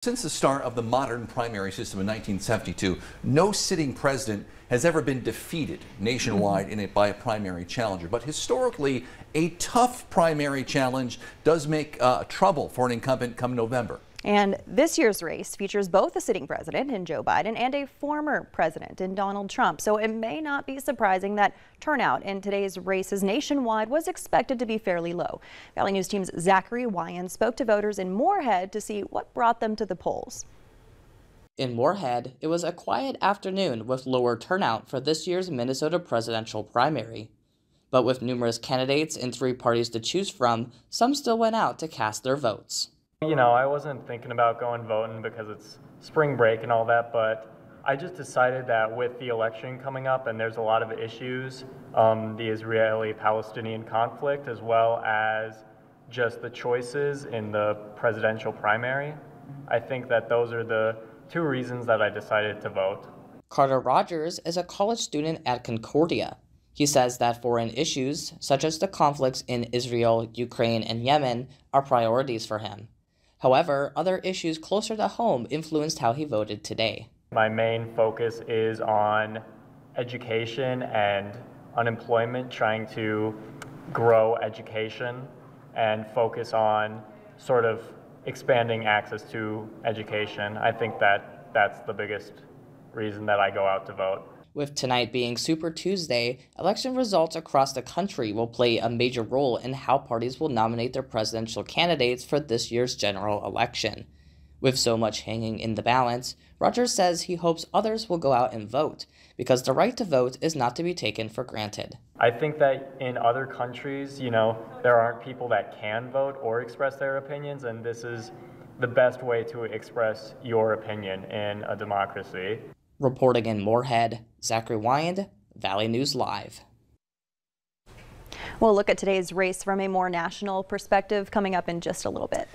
Since the start of the modern primary system in 1972, no sitting president has ever been defeated nationwide by a primary challenger. But historically, a tough primary challenge does make trouble for an incumbent come November. And this year's race features both a sitting president in Joe Biden and a former president in Donald Trump. So it may not be surprising that turnout in today's races nationwide was expected to be fairly low. Valley News Team's Zachary Wyan spoke to voters in Moorhead to see what brought them to the polls. In Moorhead, it was a quiet afternoon with lower turnout for this year's Minnesota presidential primary. But with numerous candidates and 3 parties to choose from, some still went out to cast their votes. You know, I wasn't thinking about going voting because it's spring break and all that, but I just decided that with the election coming up and there's a lot of issues, the Israeli-Palestinian conflict, as well as just the choices in the presidential primary, I think that those are the 2 reasons that I decided to vote. Carter Rogers is a college student at Concordia. He says that foreign issues, such as the conflicts in Israel, Ukraine, and Yemen, are priorities for him. However, other issues closer to home influenced how he voted today. My main focus is on education and unemployment, trying to grow education and focus on sort of expanding access to education. I think that that's the biggest reason that I go out to vote. With tonight being Super Tuesday, election results across the country will play a major role in how parties will nominate their presidential candidates for this year's general election. With so much hanging in the balance, Rogers says he hopes others will go out and vote, because the right to vote is not to be taken for granted. I think that in other countries, there aren't people that can vote or express their opinions, and this is the best way to express your opinion in a democracy. Reporting in Moorhead, Zachary Wyan, Valley News Live. We'll look at today's race from a more national perspective coming up in just a little bit.